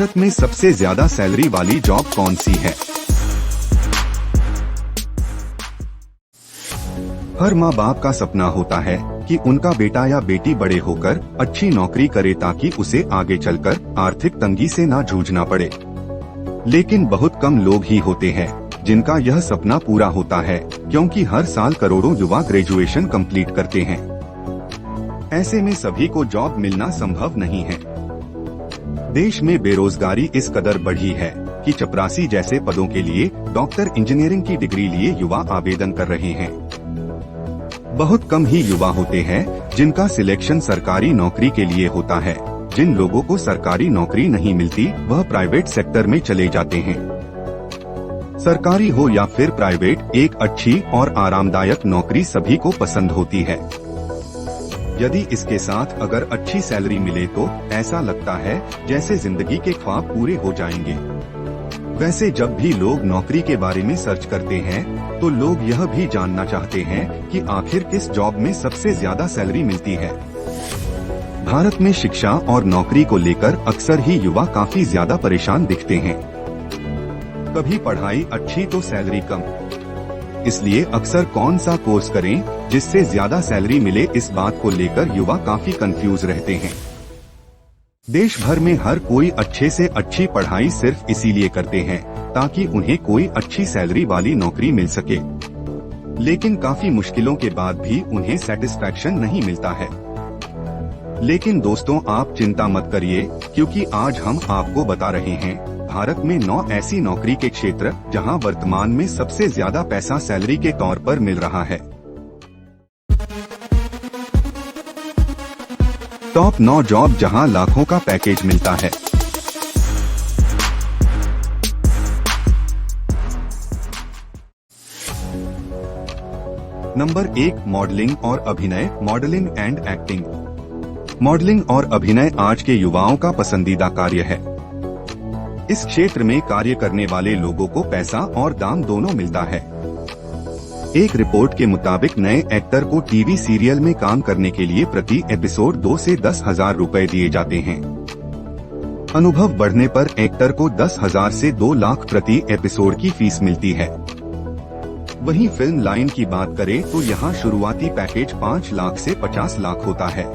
भारत में सबसे ज्यादा सैलरी वाली जॉब कौन सी है? हर माँ बाप का सपना होता है कि उनका बेटा या बेटी बड़े होकर अच्छी नौकरी करे ताकि उसे आगे चलकर आर्थिक तंगी से ना जूझना पड़े। लेकिन बहुत कम लोग ही होते हैं जिनका यह सपना पूरा होता है, क्योंकि हर साल करोड़ों युवा ग्रेजुएशन कंप्लीट करते हैं। ऐसे में सभी को जॉब मिलना संभव नहीं है। देश में बेरोजगारी इस कदर बढ़ी है कि चपरासी जैसे पदों के लिए डॉक्टर इंजीनियरिंग की डिग्री लिए युवा आवेदन कर रहे हैं। बहुत कम ही युवा होते हैं जिनका सिलेक्शन सरकारी नौकरी के लिए होता है। जिन लोगों को सरकारी नौकरी नहीं मिलती वह प्राइवेट सेक्टर में चले जाते हैं। सरकारी हो या फिर प्राइवेट, एक अच्छी और आरामदायक नौकरी सभी को पसंद होती है। यदि इसके साथ अगर अच्छी सैलरी मिले तो ऐसा लगता है जैसे जिंदगी के ख्वाब पूरे हो जाएंगे। वैसे जब भी लोग नौकरी के बारे में सर्च करते हैं तो लोग यह भी जानना चाहते हैं कि आखिर किस जॉब में सबसे ज्यादा सैलरी मिलती है। भारत में शिक्षा और नौकरी को लेकर अक्सर ही युवा काफी ज्यादा परेशान दिखते हैं। कभी पढ़ाई अच्छी तो सैलरी कम, इसलिए अक्सर कौन सा कोर्स करें जिससे ज्यादा सैलरी मिले, इस बात को लेकर युवा काफी कंफ्यूज रहते हैं। देश भर में हर कोई अच्छे से अच्छी पढ़ाई सिर्फ इसीलिए करते हैं ताकि उन्हें कोई अच्छी सैलरी वाली नौकरी मिल सके। लेकिन काफी मुश्किलों के बाद भी उन्हें सेटिस्फैक्शन नहीं मिलता है। लेकिन दोस्तों, आप चिंता मत करिए, क्योंकि आज हम आपको बता रहे हैं भारत में 9 ऐसी नौकरी के क्षेत्र जहां वर्तमान में सबसे ज्यादा पैसा सैलरी के तौर पर मिल रहा है। टॉप 9 जॉब जहां लाखों का पैकेज मिलता है। नंबर 1, मॉडलिंग और अभिनय, मॉडलिंग एंड एक्टिंग। मॉडलिंग और अभिनय आज के युवाओं का पसंदीदा कार्य है। इस क्षेत्र में कार्य करने वाले लोगों को पैसा और दाम दोनों मिलता है। एक रिपोर्ट के मुताबिक नए एक्टर को टीवी सीरियल में काम करने के लिए प्रति एपिसोड 2 से 10,000 रुपए दिए जाते हैं। अनुभव बढ़ने पर एक्टर को 10,000 से 2 लाख प्रति एपिसोड की फीस मिलती है। वहीं फिल्म लाइन की बात करें तो यहाँ शुरुआती पैकेज 5 लाख से 50 लाख होता है।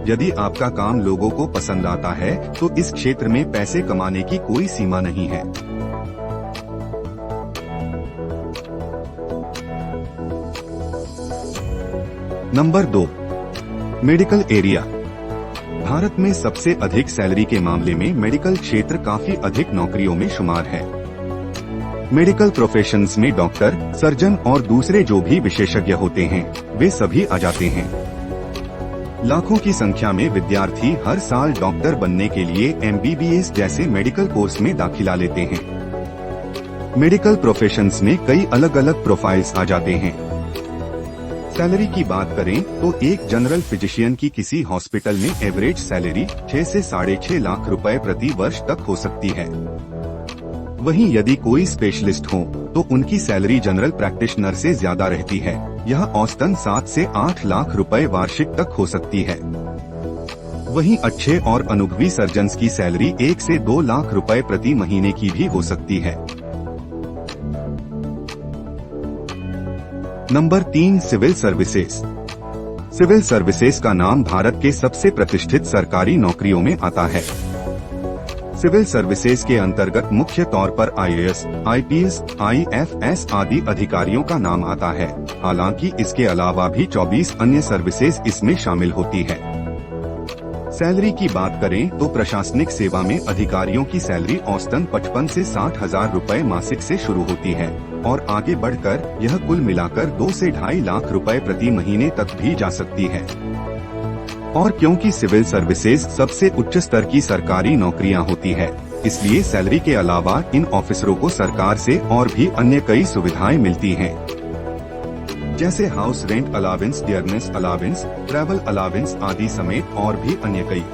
यदि आपका काम लोगों को पसंद आता है तो इस क्षेत्र में पैसे कमाने की कोई सीमा नहीं है। Number 2, medical area. भारत में सबसे अधिक सैलरी के मामले में मेडिकल क्षेत्र काफी अधिक नौकरियों में शुमार है। मेडिकल प्रोफेशंस में डॉक्टर, सर्जन और दूसरे जो भी विशेषज्ञ होते हैं वे सभी आ जाते हैं। लाखों की संख्या में विद्यार्थी हर साल डॉक्टर बनने के लिए MBBS जैसे मेडिकल कोर्स में दाखिला लेते हैं। मेडिकल प्रोफेशंस में कई अलग अलग प्रोफाइल्स आ जाते हैं। सैलरी की बात करें तो एक जनरल फिजिशियन की किसी हॉस्पिटल में एवरेज सैलरी 6 से 6.5 लाख रुपए प्रति वर्ष तक हो सकती है। वहीं यदि कोई स्पेशलिस्ट हो तो उनकी सैलरी जनरल प्रैक्टिशनर से ज्यादा रहती है। यह औसतन 7 से 8 लाख रुपए वार्षिक तक हो सकती है। वहीं अच्छे और अनुभवी सर्जन्स की सैलरी 1 से 2 लाख रुपए प्रति महीने की भी हो सकती है। Number 3, civil services. Civil services का नाम भारत के सबसे प्रतिष्ठित सरकारी नौकरियों में आता है। सिविल सर्विसेज के अंतर्गत मुख्य तौर पर IAS, IPS, IFS आदि अधिकारियों का नाम आता है। हालांकि इसके अलावा भी 24 अन्य सर्विसेज इसमें शामिल होती है। सैलरी की बात करें तो प्रशासनिक सेवा में अधिकारियों की सैलरी औसतन 55 से 60,000 रुपए मासिक से शुरू होती है और आगे बढ़कर यह कुल मिलाकर 2 से 2.5 लाख रुपए प्रति महीने तक भी जा सकती है। और क्योंकि सिविल सर्विसेज सबसे उच्च स्तर की सरकारी नौकरियां होती है, इसलिए सैलरी के अलावा इन ऑफिसरों को सरकार से और भी अन्य कई सुविधाएं मिलती हैं, जैसे house rent allowance, dearness allowance, travel allowance आदि समेत और भी अन्य कई।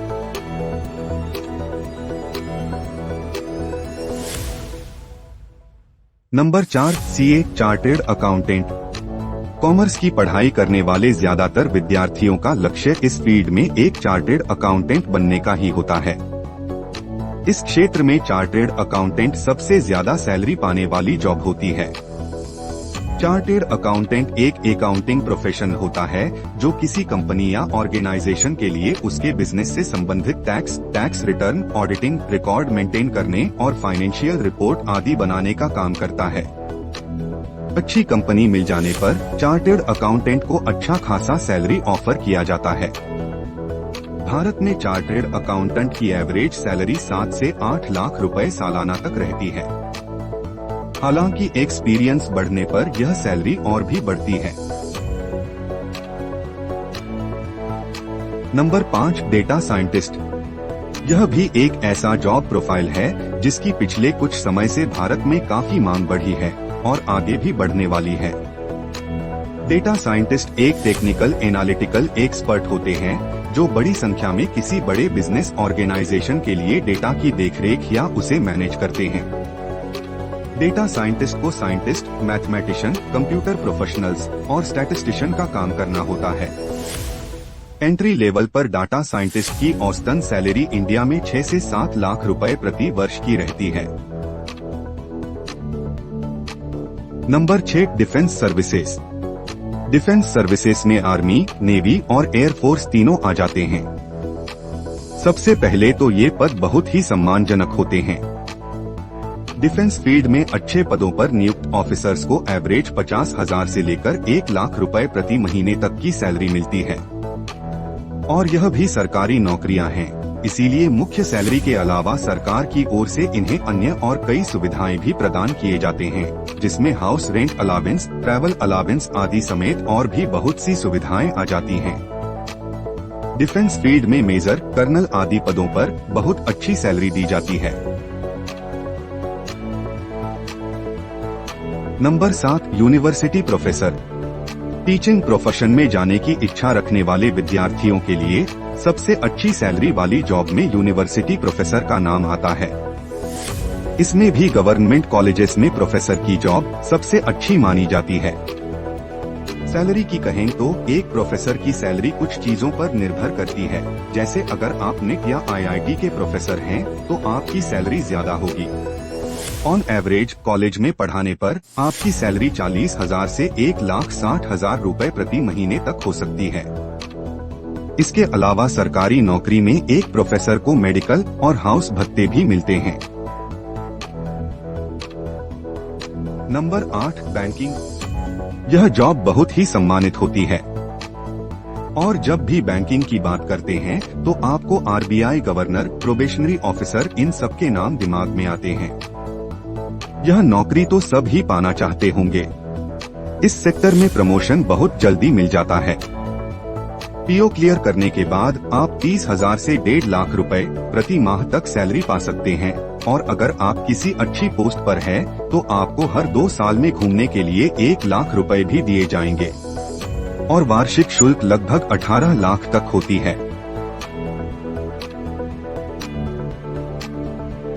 Number 4, CA chartered accountant. Commerce की पढ़ाई करने वाले ज्यादातर विद्यार्थियों का लक्ष्य इस फील्ड में एक चार्टर्ड अकाउंटेंट बनने का ही होता है। इस क्षेत्र में चार्टर्ड अकाउंटेंट सबसे ज्यादा सैलरी पाने वाली जॉब होती है। चार्टर्ड अकाउंटेंट एक अकाउंटिंग प्रोफेशन होता है जो किसी कंपनी या ऑर्गेनाइजेशन के लिए उसके बिजनेस से संबंधित tax return, auditing, record maintain करने और फाइनेंशियल रिपोर्ट आदि बनाने का काम करता है। अच्छी कंपनी मिल जाने पर चार्टर्ड अकाउंटेंट को अच्छा खासा सैलरी ऑफर किया जाता है। भारत में चार्टर्ड अकाउंटेंट की एवरेज सैलरी 7 से 8 लाख रुपए सालाना तक रहती है। हालांकि एक्सपीरियंस बढ़ने पर यह सैलरी और भी बढ़ती है। Number 5, data scientist. यह भी एक ऐसा जॉब प्रोफाइल है जिसकी पिछले कुछ समय से भारत में काफी मांग बढ़ी है और आगे भी बढ़ने वाली है। डेटा साइंटिस्ट एक टेक्निकल एनालिटिकल एक्सपर्ट होते हैं जो बड़ी संख्या में किसी बड़े बिजनेस ऑर्गेनाइजेशन के लिए डेटा की देखरेख या उसे मैनेज करते हैं। डेटा साइंटिस्ट को साइंटिस्ट, मैथमेटिशियन, कंप्यूटर प्रोफेशनल्स और स्टैटिस्टिशियन का काम करना होता है। एंट्री लेवल पर डाटा साइंटिस्ट की औसतन सैलरी इंडिया में 6 से 7 लाख रुपए प्रति वर्ष की रहती है। Number 6, defence services. Defence services में आर्मी, नेवी और एयरफोर्स तीनों आ जाते हैं। सबसे पहले तो ये पद बहुत ही सम्मानजनक होते हैं। डिफेंस फील्ड में अच्छे पदों पर नियुक्त ऑफिसर्स को एवरेज 50,000 से लेकर 1 लाख रुपए प्रति महीने तक की सैलरी मिलती है। और यह भी सरकारी नौकरियां हैं, इसीलिए मुख्य सैलरी के अलावा सरकार की ओर से इन्हें अन्य और कई सुविधाएं भी प्रदान किए जाते हैं, जिसमें house rent allowance, travel allowance आदि समेत और भी बहुत सी सुविधाएं आ जाती हैं। डिफेंस फील्ड में मेजर, कर्नल आदि पदों पर बहुत अच्छी सैलरी दी जाती है। Number 7, university professor. Teaching profession में जाने की इच्छा रखने वाले विद्यार्थियों के लिए सबसे अच्छी सैलरी वाली जॉब में यूनिवर्सिटी प्रोफेसर का नाम आता है। इसमें भी गवर्नमेंट कॉलेजेस में प्रोफेसर की जॉब सबसे अच्छी मानी जाती है। सैलरी की कहें तो एक प्रोफेसर की सैलरी कुछ चीजों पर निर्भर करती है, जैसे अगर आप नीट या IIT के प्रोफेसर हैं तो आपकी सैलरी ज्यादा होगी। ऑन एवरेज कॉलेज में पढ़ाने पर आपकी सैलरी 40,000 से 1,60,000 रुपए प्रति महीने तक हो सकती है। इसके अलावा सरकारी नौकरी में एक प्रोफेसर को मेडिकल और हाउस भत्ते भी मिलते हैं। Number 8, banking. यह जॉब बहुत ही सम्मानित होती है और जब भी बैंकिंग की बात करते हैं तो आपको RBI गवर्नर, प्रोबेशनरी ऑफिसर, इन सबके नाम दिमाग में आते हैं। यह नौकरी तो सब ही पाना चाहते होंगे। इस सेक्टर में प्रमोशन बहुत जल्दी मिल जाता है। PO क्लियर करने के बाद आप 30,000 से 1.5 लाख रुपए प्रति माह तक सैलरी पा सकते हैं और अगर आप किसी अच्छी पोस्ट पर हैं, तो आपको हर 2 साल में घूमने के लिए 1 लाख रुपए भी दिए जाएंगे और वार्षिक शुल्क लगभग 18 लाख तक होती है।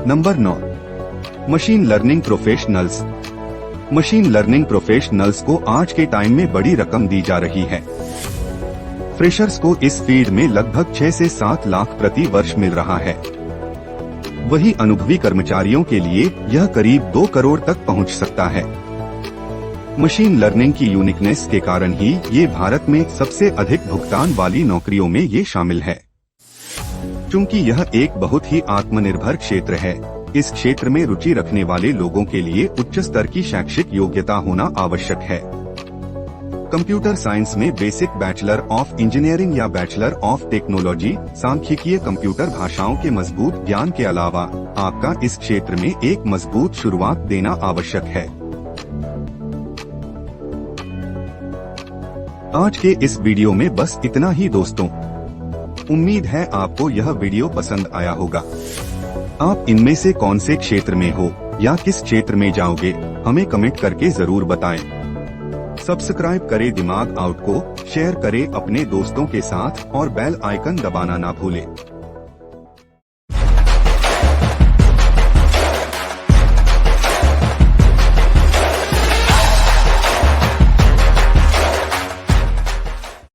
Number 9, machine learning professionals. Machine learning professionals को आज के टाइम में बड़ी रकम दी जा रही है। फ्रेशर्स को इस फील्ड में लगभग 6 से 7 लाख प्रति वर्ष मिल रहा है। वही अनुभवी कर्मचारियों के लिए यह करीब 2 करोड़ तक पहुंच सकता है। मशीन लर्निंग की यूनिकनेस के कारण ही ये भारत में सबसे अधिक भुगतान वाली नौकरियों में ये शामिल है। चूंकि यह एक बहुत ही आत्मनिर्भर क्षेत्र है, इस क्षेत्र में रुचि रखने वाले लोगों के लिए उच्च स्तर की शैक्षिक योग्यता होना आवश्यक है। कंप्यूटर साइंस में बेसिक बैचलर ऑफ इंजीनियरिंग या बैचलर ऑफ टेक्नोलॉजी, सांख्यिकीय कंप्यूटर भाषाओं के मजबूत ज्ञान के अलावा आपका इस क्षेत्र में एक मजबूत शुरुआत देना आवश्यक है। आज के इस वीडियो में बस इतना ही दोस्तों। उम्मीद है आपको यह वीडियो पसंद आया होगा। आप इनमें से कौन से क्षेत्र में हो या किस क्षेत्र में जाओगे, हमें कमेंट करके जरूर बताएं। सब्सक्राइब करें दिमाग आउट को, शेयर करें अपने दोस्तों के साथ और बेल आइकन दबाना ना भूलें।